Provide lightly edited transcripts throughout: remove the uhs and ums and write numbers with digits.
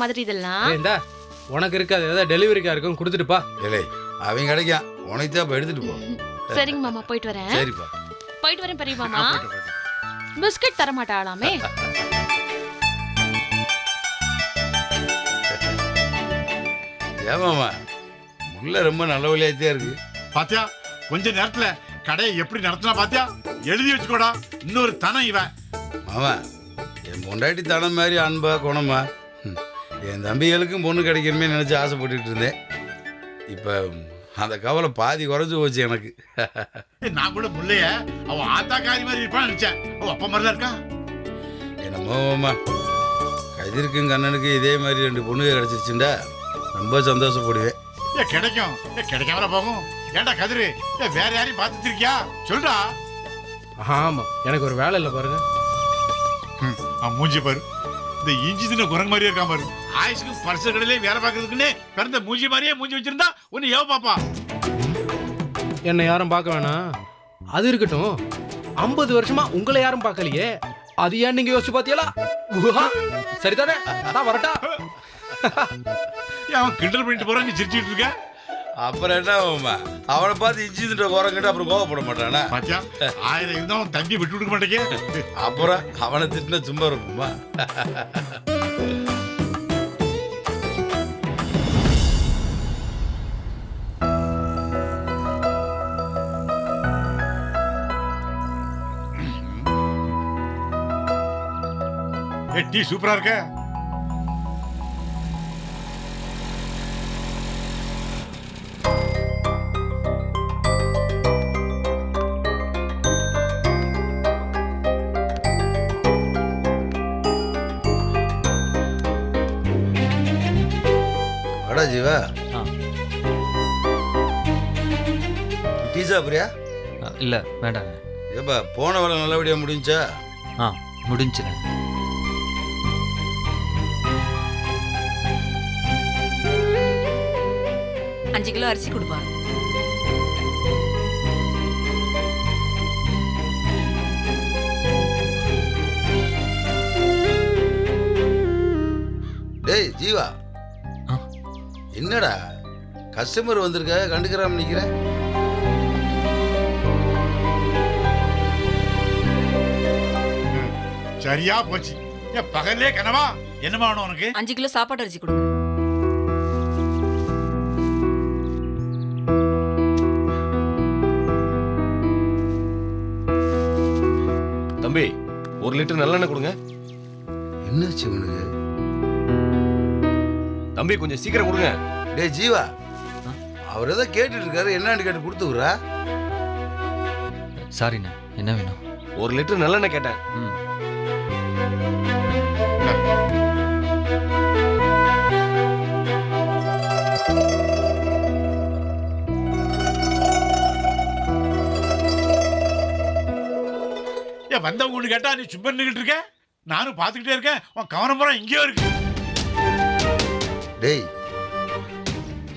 மாதிரி இதெல்லாம். இந்தா உனக்கு இருக்காது, ஏதாவது டெலிவரிக்கா இருக்கும், கொடுத்துட்டுப்பா. இல்லை அவங்க கிடைக்கும், உனக்கு தான் இப்போ எடுத்துட்டு போ. சரிங்க மாமா, போயிட்டு வரேன். சரிப்பா. போயிட்டு வரேன் பெரிய மாமா. பிஸ்கட் தர மாட்டாளாமே. ஏமாமா முல்லை ரொம்ப நல்ல வழியாத்தே இருக்கு. பாத்தியா கொஞ்ச நேரத்துல கடையை எப்படி நடத்தினா பாத்தியா? எழுதி வச்சுக்கோடா, இன்னொரு தனம் இவன். மாமா என் பொண்டாட்டி தனம் மாதிரி அன்பா குணமா என் தம்பிகளுக்கும் பொண்ணு கிடைக்கணுமே நினச்சி ஆசைப்பட்டுட்டு இருந்தேன். இப்போ அந்த கவலை பாதி குறைஞ்சு போச்சு எனக்கு. நான் கூட முல்லைய அவன் ஆத்தாக்காரி மாதிரி இருப்பான்னு நினைச்சேன். அவ அப்பா மாதிரி தான் இருக்கா. என்னமோமா கதிருக்கும் கண்ணனுக்கும் இதே மாதிரி 2 பொண்ணுங்க கிடைச்சிருச்சுண்டா ரொம்ப சந்தோஷப்படுவேன். கிடைக்கும், கிடைக்காமல போகும். ஏன்டா கதிரு, வேற யாரையும் பார்த்துட்டு இருக்கியா? சொல்றா. ஆமா, எனக்கு ஒரு வேலை இல்லை பாருங்க. அவன் மூஞ்சி பாரு, இந்த இஞ்சி தின குரங்கு மாதிரியே இருக்கான் பாரு. ஆயுசுக்கு பரிசு கடையிலே வேலை பார்க்கறதுக்குன்னு பிறந்த மூஞ்சி மாதிரியே மூஞ்சி வச்சிருந்தா ஒன்னு ஏவ பாப்பா. என்னை யாரும் பார்க்க வேணாம், அது இருக்கட்டும். 50 வருஷமா உங்களை யாரும் பார்க்கலையே, அது ஏன் நீங்க யோசிச்சு பாத்தியலா? சரிதானே, நான் வரட்டா. அவன் கிண்டல் பண்ணிட்டு போறான், நீ சிரிச்சுட்டு இருக்க. அப்புறம் என்ன மாமா, அவனை பார்த்து இஞ்சி தின்ற குரங்கிட்ட அப்புறம் கோவப்பட மாட்டானா? பாத்தியா 1000 இருந்தா அவன் தம்பி விட்டு கொடுக்க மாட்டேங்க. அப்புறம் அவனை திட்டின சும்மா இருக்குமா? டீ சூப்பரா இருக்க. வாடா ஜீவா, டீ சாப்பிட்றியா? இல்லை வேண்டாங்க. ஏப்பா போன வேலை நல்லபடியாக முடிஞ்சா? முடிஞ்சுறேன். அஞ்சு கிலோ அரிசி கொடுப்பா. டேய் ஜீவா, என்னடா கஸ்டமர் வந்திருக்க கண்டுக்கிறாம நிக்கிற? சரியா போச்சு. பகல்லே கனவா என்னமா வேணும் உனக்கு? 5 கிலோ சாப்பாடு அரிசி கொடுங்க. தம்பி 1 லிட்டர் நல்லெண்ணெய் கொடுங்க. என்னாச்சு உனக்கு? தம்பி கொஞ்சம் சீக்கிரம் கொடுங்க. டேய் ஜீவா, அவர் ஏதோ கேட்டுட்டு இருக்காரு, என்னன்னு கேட்டு கொடுத்துக்குறா. சாரிண்ணா, என்ன வேணும்? 1 லிட்டர் நல்லெண்ணெய் கேட்டேன். வந்தவங்க ஒண்ணு கேட்டா நீ சும்மா நின்னுகிட்டு இருக்க. நானும் பாத்துக்கிட்டே இருக்கேன், உன் கவனம் பூரா இங்கேயோ இருக்கு. டேய்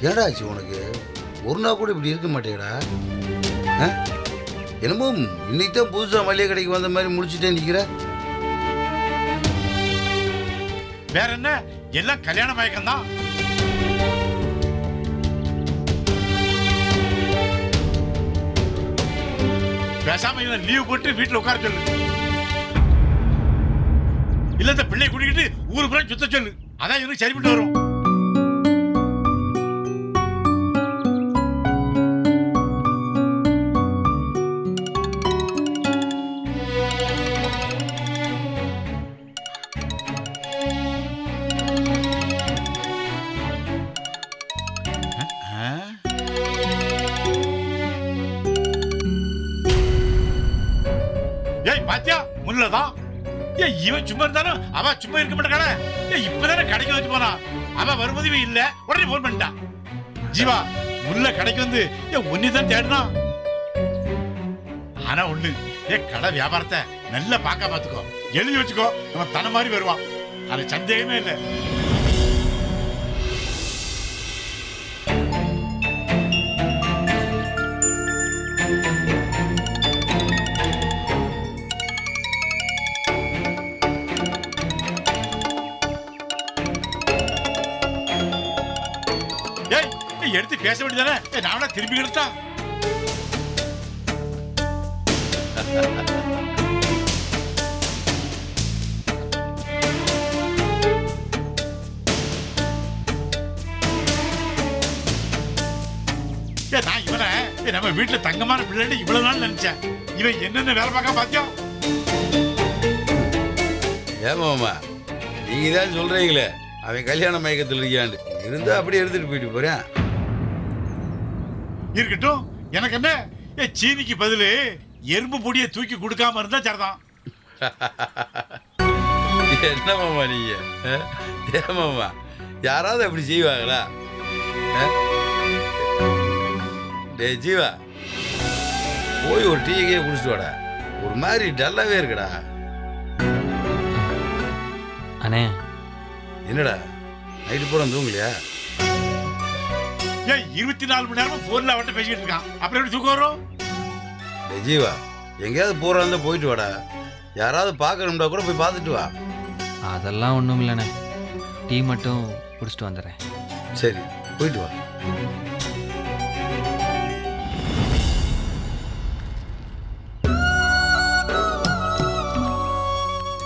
ஏடாச்சு உனக்கு? ஒரு நாள் கூட இப்படி இருக்க மாட்டேடா. என்னமோ இன்னைக்கு தான் புதுசா மளிகை கடைக்கு வந்த மாதிரி முடிச்சுட்டே நிக்கிற. வேற என்ன, எல்லாம் கல்யாண மயக்கம் தான். பேசாம இவன் லீவ் போட்டு வீட்டுல உட்கார சொல்லு. இல்ல இந்த பிள்ளை கூட்டிக்கிட்டு ஊரு பூரா சுத்த சொல்லு. அதான் இவனுக்கு சரிப்பட்டு வரும். ஏய் பாத்தியா முள்ளதான். ஏய் இவன் சும்மா இருந்தாலும் அவ சும்மா இருக்க மாட்டானே. ஏய் இப்பதானே கடைக்கு வந்து போனா. அவ வரும்போது இவன் இல்ல, உடனே போன் பண்ணிட்டா. ஜீவா முள்ள கடைக்கு வந்து ஏன் ஒன்னிதான் தேடுனா. ஆனா ஒண்ணு, கடை வியாபாரத்தை நல்லா பாக்க பாத்துக்கோ, எழுதி வச்சுக்கோ. அவன் தன மாதிரி வருவான், அது சந்தேகமே இல்லை. எடுத்து பேச வேண்டியதானே? நானா திரும்பி எடுத்தா? நான் இவனை நம்ம வீட்டுல தங்கமான பிள்ளைன்னு இவ்வளவு நாள் நினைச்சேன். இவன் என்னென்ன வேலை பார்க்க பாத்தியா? ஏமாமா நீங்க தான் சொல்றீங்களே அவன் கல்யாண மயக்கத்தில் இருக்காண்டு, இருந்தா அப்படியே எடுத்துட்டு போயிட்டு போறேன். இருக்கட்டும், எனக்கு என்ன? சீனிக்கு பதிலு எறும்பு பொடியை தூக்கி கொடுக்காம இருந்தா சரிதான். என்ன மாமா நீங்க? ஏமாமா யாராவது அப்படி செய்வாங்களா? டே ஜீவா, போய் ஒரு டீயே குடிச்சிட்டு வாடா. ஒரு மாதிரி டல்லாவே இருக்குடா. அண்ணே என்னடா நைட்டு போட தூங்கலையா? ஏன் 24 மணி நேரமும் போன்ல அவன்கிட்ட பேசிட்டு இருக்கான், அப்புறம் எப்படி தூக்கம் வரும்? டே ஜீவா, எங்கேயாவது போறா இருந்தா போயிட்டு வாடா. யாராவது பார்க்கணும்டா கூட போய் பார்த்துட்டு வா. அதெல்லாம் ஒன்றும் இல்லைண்ணே, டீ மட்டும் குடிச்சிட்டு வந்துடுறேன். சரி போயிட்டு வா.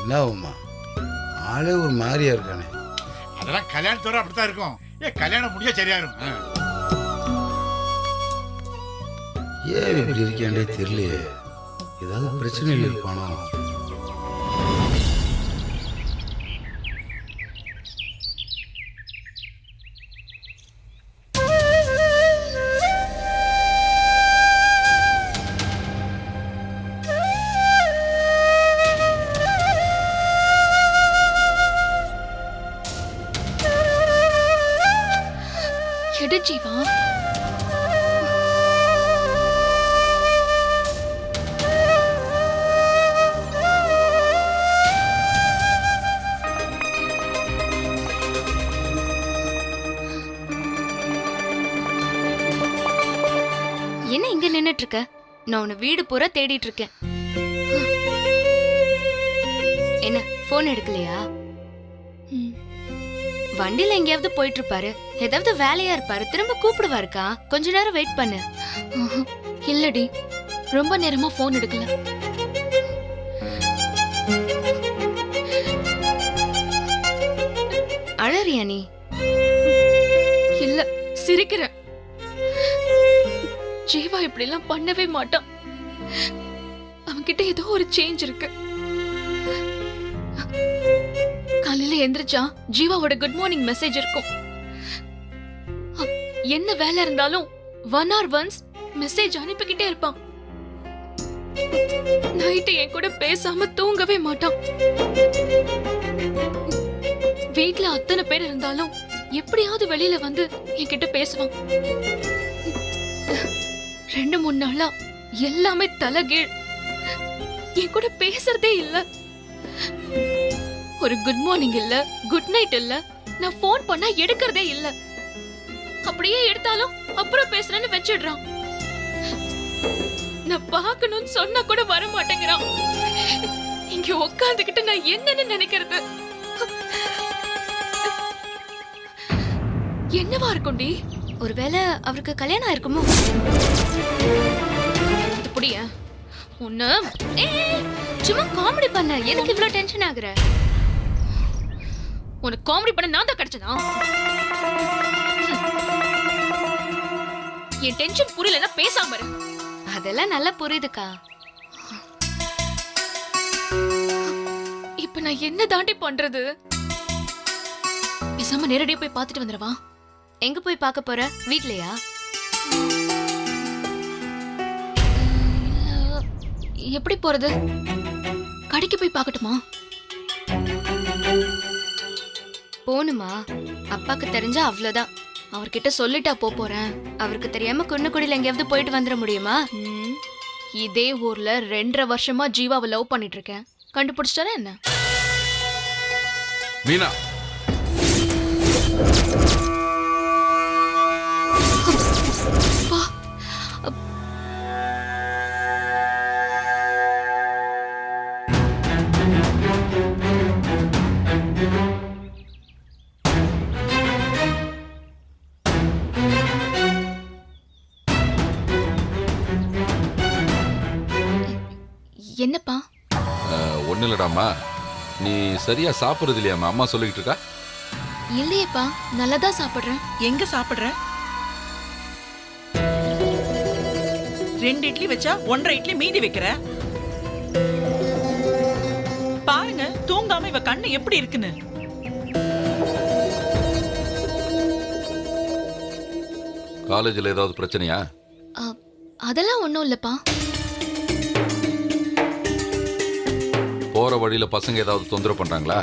என்னவுமா ஆளே ஒரு மாதிரியா இருக்கானே. அதெல்லாம் கல்யாணத்தோட அப்படித்தான் இருக்கும். கல்யாணம் முடிஞ்சா சரியாயிரும். ஏன் இப்படி இருக்காண்டே தெரியலையே. ஏதாவது பிரச்சனைகள் இருப்பானோ? எடு ஜீவா. என்ன இங்க நின்னுட்டு இருக்க? நான் உன்னை வீடு பூரா தேடிட்டு இருக்கேன். என்ன போன் எடுக்கலையா? வண்டியில எங்கேயாவது போயிட்டு இருப்பாரு, ஏதாவது வேலையா இருப்பாரு, திரும்ப கூப்பிடுவாருக்கா. கொஞ்ச நேரம் வெயிட் பண்ணு. இல்லடி, ரொம்ப நேரமா போன் எடுக்கல. அழறியா நீ? இல்ல, சிரிக்கிறேன். ஜீவா இப்படி எல்லாம் பண்ணவே மாட்டான். அவன்கிட்ட ஏதோ ஒரு சேஞ்ச் இருக்கு. காலையில எந்திரிச்சா ஜீவாவோட குட் மார்னிங் மெசேஜ் இருக்கும். என்ன வேலை இருந்தாலும் 1 hour once மெசேஜ் அனுப்பிக்கிட்டே இருப்பான். நைட்டு என் கூட பேசாம தூங்கவே மாட்டான். வீட்ல அத்தனை பேர் இருந்தாலும் எப்படியாவது வெளியில வந்து என்கிட்ட பேசுவான். 2-3 நாளா எல்லாமே தலைகீழ். என் கூட பேசுறதே இல்ல. ஒரு குட் மார்னிங் இல்ல, குட் நைட் இல்ல. நான் போன் பண்ணா எடுக்கிறதே இல்ல. அப்படியே எடுத்தாலும் அப்புறம் பேசுறேன்னு வச்சிடுறான். நான் பார்க்கணும்னு சொன்னா கூட வர மாட்டேங்கிறான். இங்க உட்காந்துக்கிட்டு நான் என்னன்னு நினைக்கிறது? என்னவா இருக்கும்டி? ஒருவேளை அவருக்கு கல்யாணம் ஆயிருக்குமோ? இது புடிய ஒண்ணு. சும்மா காமெடி பண்ண, எதுக்கு இவ்ளோ டென்ஷன் ஆகுற? உனக்கு காமெடி பண்ண நான் தான் கிடைச்சதா? என் டென்ஷன் புரியலன்னா பேசாம இரு. அதெல்லாம் நல்லா புரியுதுக்கா. இப்ப நான் என்ன தாண்டி பண்றது? பேசாம நேரடியா போய் பார்த்துட்டு வந்துடவா? எங்க போய் பார்க்க போற? வீட்லயா? எப்படி போறது? கடைக்கு போய் பார்க்கட்டுமா? போணுமா? அப்பாக்கு தெரிஞ்சா அவ்வளவுதான். அவர்கிட்ட சொல்லிட்டா போறேன். அவருக்கு தெரியாம குன்னுக்குடியில எங்கேயாவது போயிட்டு வந்துட முடியுமா? இதே ஊர்ல 2.5 வருஷமா ஜீவாவை லவ் பண்ணிட்டு இருக்கேன். கண்டுபிடிச்சிட்டாரா என்ன? மீனா, என்னப்பா? ஒன்றும் இல்லடாம்மா, நீ சரியா சாப்பிட்றது இல்லையாம்மா? அம்மா சொல்லிக்கிட்டு இருக்கா. இல்லையேப்பா, நல்லாதான் சாப்பிடுறேன். எங்க சாப்பிடுற? 2 இட்லி வச்சா 1.5 இட்லி மீதி வைக்கிற. பாருங்க தூங்காம இவ கண்ணு எப்படி இருக்குன்னு. காலேஜில் ஏதாவது பிரச்சனையா? அதெல்லாம் ஒண்ணும் இல்லப்பா. போற வழியில பசங்க ஏதாவது தொந்தரவு பண்றாங்களா?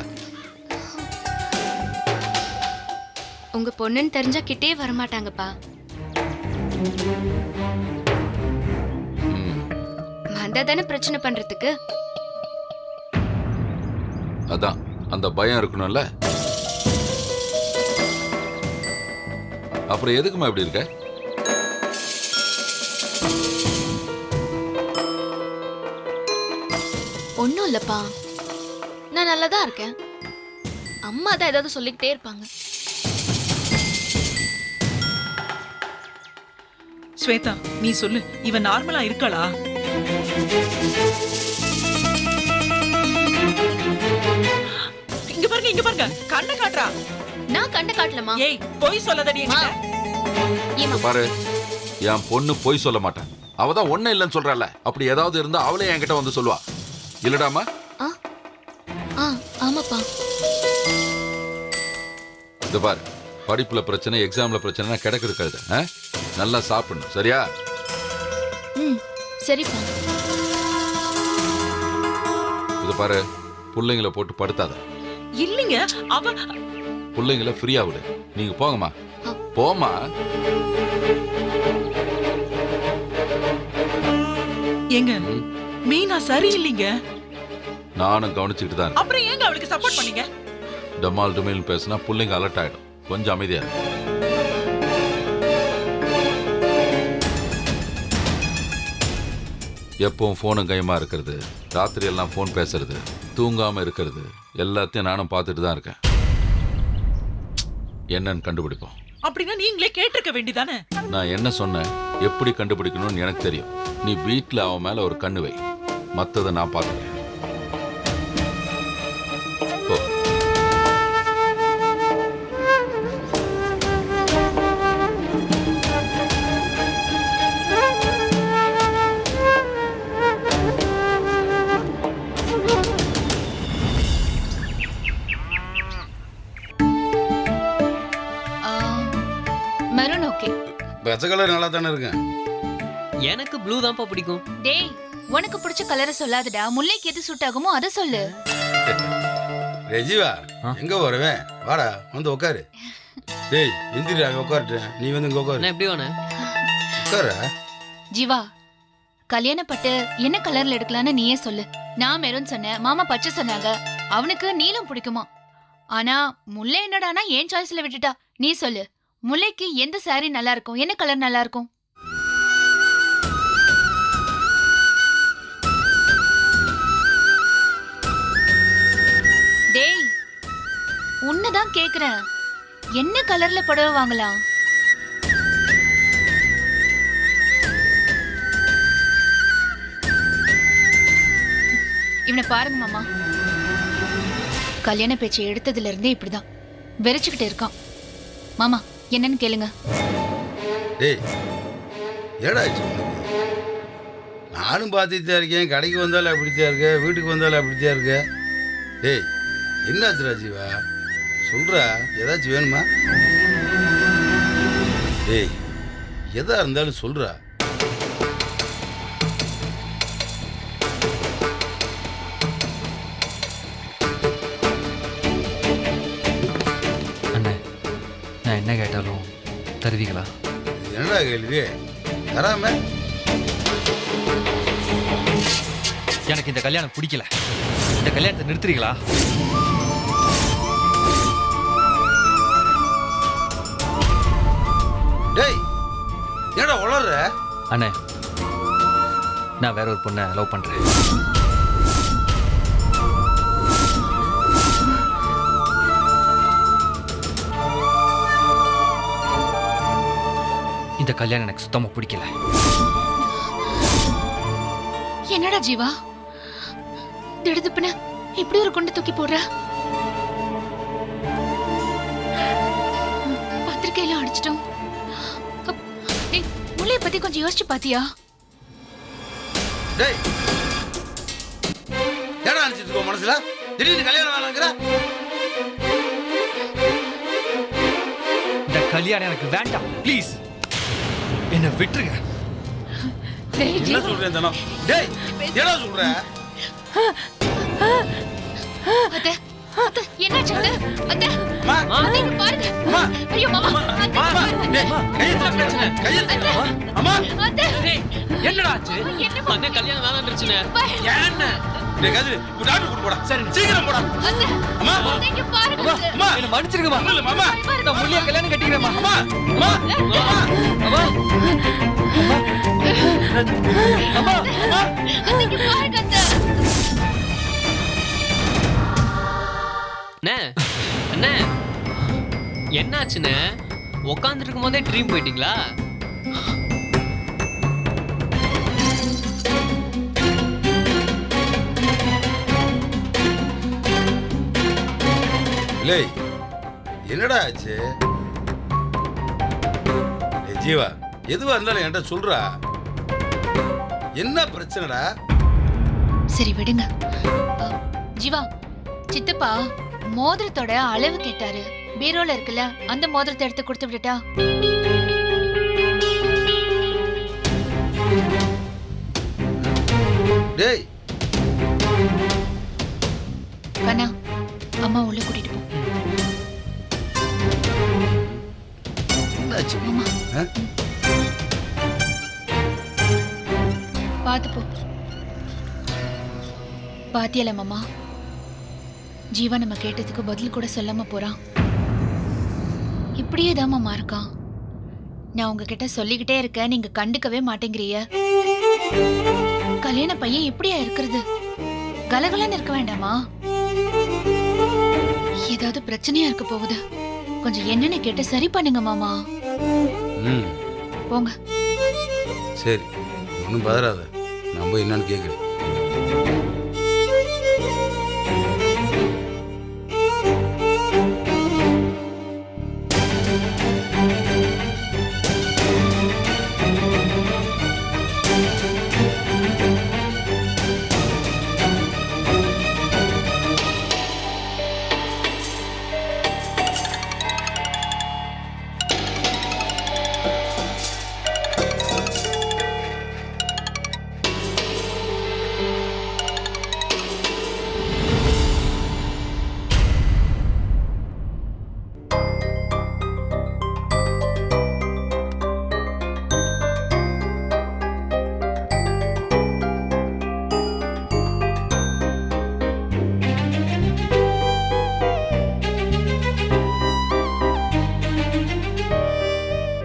உங்க பொண்ணுன்னு தெரிஞ்சா கிட்டே வரமாட்டாங்கப்பா. வந்தா தானே பிரச்சனை பண்றதுக்கு. அதான் அந்த பயம் இருக்கணும்ல. அப்புறம் எதுக்குமா இப்படி இருக்க? ஒண்ணும் இல்லப்பா, நான் நல்லாதான் இருக்கேன். அம்மா தான் ஏதாவது சொல்லிக்கிட்டே இருப்பாங்க. ஸ்வேதா நீ சொல்லு, இவ நார்மலா இருக்காளா? இங்க பாருங்க கண்ணை காட்டுறா. நான் கண்ட காட்டலமா. ஏய் பொய் சொல்லாதடி என்கிட்ட. இங்க பாரு, என் பொண்ணு பொய் சொல்ல மாட்டான். அவதான் ஒண்ணு இல்லைன்னு சொல்றாள். அப்படி ஏதாவது இருந்தா அவளே என்கிட்ட வந்து சொல்லுவா. இல்லடாமா? ஆமாப்பா. இது பாரு, படிப்புல பிரச்சனை, எக்ஸாம்ல பிரச்சனை கிடக்கு இருக்காது. நல்லா சாப்பிடணும், சரியா? சரிப்பா. இது பாரு, பிள்ளைங்களை போட்டு படுத்தாத. இல்லைங்க அவ பிள்ளைங்களை ஃப்ரீயா விடு. நீங்க போங்கம்மா, போமா. ஏங்க மீனா சரியில்லைங்க. நானும் கவனிச்சுக்கிட்டு தான். அப்புறம் ஏங்க அவளுக்கு சப்போர்ட் பண்ணீங்க? டமால் டுமேல் பேசினா பிள்ளைங்க அலர்ட் ஆயிடும். கொஞ்சம் அமைதியா இரு. எப்பவும் போனும் கையமா இருக்கிறது, ராத்திரி எல்லாம் போன் பேசுறது, தூங்காம இருக்கிறது எல்லாத்தையும் நானும் பார்த்துட்டு தான் இருக்கேன். என்னன்னு கண்டுபிடிப்போம். அப்படின்னா நீங்களே கேட்டிருக்க வேண்டியதானே? நான் என்ன சொன்னேன், எப்படி கண்டுபிடிக்கணும்னு எனக்கு தெரியும். நீ வீட்டுல அவன் மேல ஒரு கண்ணு வை, மத்ததை நான் பார்த்துக்கிறேன். Maroon okay. பச்சை கலர் நல்லா தானே இருக்கேன். எனக்கு ப்ளூ தான்ப்பா பிடிக்கும். டேய், உனக்கு பிடிச்ச கலரை சொல்லாதடா. முல்லைக்கு எது சூட் ஆகுமோ அதை சொல்லு. ரெஜிவா எங்க வருவேன்? வாடா வந்து உட்காரு. டேய் எந்திரி, அங்க உட்காருட்டேன். நீ வந்து இங்க உட்காரு. எப்படி வேணா உட்கார. ஜீவா, கல்யாணப்பட்டு என்ன கலர்ல எடுக்கலான்னு நீயே சொல்லு. நான் மெரூன் சொன்னேன், மாமா பச்சை சொன்னாங்க. அவனுக்கு நீலம் பிடிக்குமா. ஆனா முல்லை என்னடானா ஏன் சாய்ஸ்ல விட்டுட்டா. நீ சொல்லு, முல்லைக்கு எந்த saree நல்லா இருக்கும், என்ன கலர் நல்லா இருக்கும்? டேய், உன்னதான் கேக்குறேன். என்ன கலர்ல புடவை வாங்கலாம்? இவனை பாருங்க மாமா, கல்யாண பேச்சை எடுத்ததுல இருந்தே இப்படிதான் வெறிச்சுக்கிட்டு இருக்கான். மாமா என்னன்னு கேளுங்க. டேய் ஏடா ஆச்சு உனக்கு? நானும் பார்த்துட்டு தான் இருக்கேன். கடைக்கு வந்தாலும் அப்படித்தான் இருக்க, வீட்டுக்கு வந்தாலும் அப்படித்தான் இருக்க. டேய் என்னாச்சு ராஜீவா? சொல்றா, ஏதாச்சும் வேணுமா? டேய் எதா இருந்தாலும் சொல்றா. அண்ணே, நான் என்ன கேட்டாலும் தருவீங்களா? இது என்னடா கேள்வி? தராம? எனக்கு இந்த கல்யாணம் பிடிக்கல. இந்த கல்யாணத்தை நிறுத்துறீங்களா? டேய் என்னடா உளர்ற? அண்ணே, நான் வேற ஒரு பொண்ணை லவ் பண்றேன். இந்த கல்யாணம் எனக்கு சுத்தமா பிடிக்கல. என்னடா ஜீவா, திடுதுப்புன இப்படி ஒரு குண்டு தூக்கி போடுற. பத்திரிக்கையில அடிச்சிட்டோம். டேய், முல்லைய பத்தி கொஞ்சம் யோசிச்சு பாத்தியா? டேய் ஏடா நினைச்சிட்டு இருக்கோம் மனசுல? திடீர்னு கல்யாணம் வேணாங்கிற? இந்த கல்யாணம் எனக்கு வேண்டாம், ப்ளீஸ் என்ன விட்டுருங்க. டேய், என்ன ஜீவா. சொல்றேன் தானோ? டேய் ஏடா சொல்ற? அத்தை, அத்தை, என்னாச்சு அத்தை? அத்தை, அம்மா, அத்தை, இங்க பாருங்க. அம்மா, ஐயோ மாமா, அத்தை, அம்மா, டேய், கையெழுத்து, கையெழுத்து. அம்மா, அத்தை, என்னடா ஆச்சு? என்ன அண்ணே கல்யாணம் வேணாம்ன்றச்சுனே. பாரு. ஏன்ன? டேய் கதிரு, ஒரு டாக்டர் கூட்டு போடா. சரி, சீக்கிரம் போடா. அத்தை, அம்மா, அத்தை, இங்க பாருங்க அத்தை. அம்மா, என்ன மன்னிச்சிருங்கம்மா. ஒண்ணும் இல்ல, மாமா. நான் முள்ளிய கல்யாணம் கட்டிக்கிறேம்மா. அம்மா, அம்மா, அம்மா, அம்மா அம்மா அம்மா. அத்தை, இங்க பாருங்க அத்தை. அண்ணே அண்ணே என்னாச்சுண்ணே? உக்காந்துருக்கும் போதே ட்ரீம் போயிட்டீங்களா? இல்லை என்னடா ஆச்சு? ஏய் ஜீவா, எதுவா இருந்தாலும் என்கிட்ட சொல்றா. என்ன பிரச்சனைடா? சரி விடுங்க. ஜீவா, சித்தப்பா மோதிரத்தோட அளவு கேட்டாரு. பீரோல இருக்குல்ல, அந்த மோதிரத்தை எடுத்து கொடுத்து விட்டுட்டா? டேய் கண்ணா, அம்மா உள்ள கூட்டிட்டு போ. என்னாச்சு? மாமா, ஆ? பாத்து போ. பாத்தியல மாமா, ஜீவா நம்ம கேட்டதுக்கு பதில் கூட சொல்லாம போறான். இப்படியே தான் மாமா இருக்கான். நான் உங்ககிட்ட சொல்லிக்கிட்டே இருக்கேன், நீங்க கண்டுக்கவே மாட்டேங்கிறீங்க. கல்யாண பையன் இப்படியா இருக்கிறது? கலகலன்னு இருக்க வேண்டாமா? ஏதாவது பிரச்சனையா இருக்க போகுது. கொஞ்சம் என்னன்னு கேட்டு சரி பண்ணுங்க மாமா. ம் போங்க. சரி, ஒன்றும் பதறாத. நான் போய் என்னன்னு கேட்குறேன்.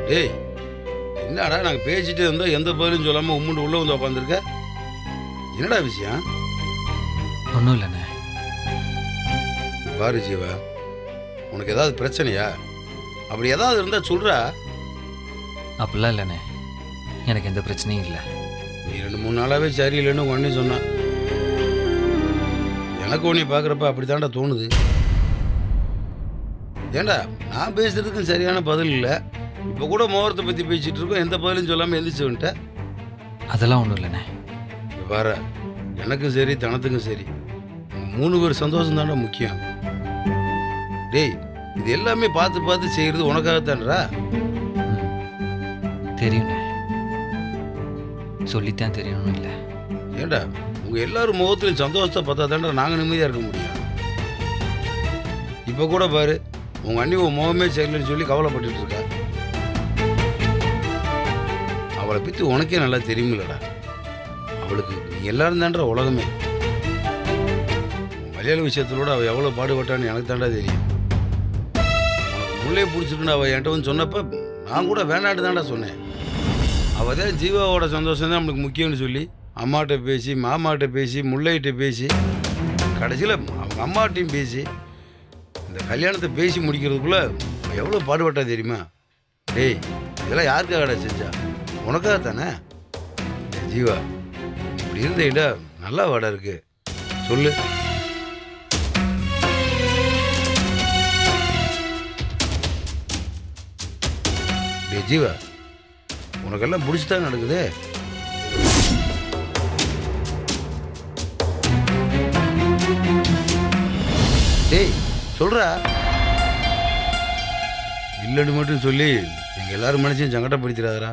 டேய் என்னடா நாங்கள் பேசிட்டே இருந்தோம், எந்த பதிலும் சொல்லாமல் உம்முண்டு உள்ளே வந்து உட்காந்துருக்க? என்னடா விஷயம்? ஒன்றும் இல்லைண்ணே. பாரு ஜீவா, உனக்கு ஏதாவது பிரச்சனையா? அப்படி ஏதாவது இருந்தால் சொல்கிறா. அப்படிலாம் இல்லைண்ணே, எனக்கு எந்த பிரச்சனையும் இல்லை. நீ 2-3 நாளாகவே சரியில்லைன்னு உடனே சொன்னான். எனக்கு உன்னை பார்க்குறப்ப அப்படி தாண்டா தோணுது. ஏண்டா நான் பேசுறதுக்கும் சரியான பதில் இல்லை. இப்போ கூட மோகரத்தை பற்றி பேசிகிட்டு இருக்கோம், எந்த பதிலும் சொல்லாமல் எந்திரிச்சு வந்துட்ட. அதெல்லாம் ஒன்றும் இல்லைண்ணே. இப்போ பாரு, எனக்கும் சரி தனத்துக்கும் சரி 3 பேர் சந்தோஷம் தாண்டா முக்கியம். டேய் இது எல்லாமே பார்த்து பார்த்து செய்கிறது உனக்காகத்தான்றா. தெரியுண்ணே, சொல்லித்தான் தெரியணும் இல்லை. ஏண்டா உங்கள் எல்லாரும் முகத்துலையும் சந்தோஷத்தை பார்த்தா தாண்டா நாங்கள் நிம்மதியாக இருக்க முடியும். இப்போ கூட பாரு, உங்கள் அண்ணி உன் முகமே சரியில்லைன்னு சொல்லி கவலைப்பட்டுட்டு இருக்கா. அவளை பற்றி உனக்கே நல்லா தெரியுமில்லடா. அவளுக்கு நீ எல்லாரும் தாண்டா உலகமே. உன் கல்யாண விஷயத்திலோட அவள் எவ்வளோ பாடுபட்டான்னு எனக்கு தாண்டா தெரியும். உனக்கு முள்ளே பிடிச்சிருக்குன்னு அவள் என்கிட்ட வந்து சொன்னப்போ நான் கூட வேண்டாட்டு தாண்டா சொன்னேன். அவள் தான் ஜீவாவோட சந்தோஷம் தான் நம்மளுக்கு முக்கியம்னு சொல்லி அம்மாட்ட பேசி, மாமாட்ட பேசி, முல்லைகிட்ட பேசி, கடைசியில் அவங்க அம்மாட்டையும் பேசி இந்த கல்யாணத்தை பேசி முடிக்கிறதுக்குள்ளே எவ்வளோ பாடுபட்டா தெரியுமா? டேய் இதெல்லாம் யாருக்காகடா செஞ்சா? உனக்காக தானே? ஜீவா இப்படி இருந்த இடம் நல்லா வாடா இருக்கு. சொல்லு. டேய் ஜீவா, உனக்கெல்லாம் பிடிச்சிதான் நடக்குது. டேய் சொல்றா. இல்லைன்னு மட்டும் சொல்லி எங்க எல்லாரும் மனுஷன் சங்கடப்படுத்திடாதரா.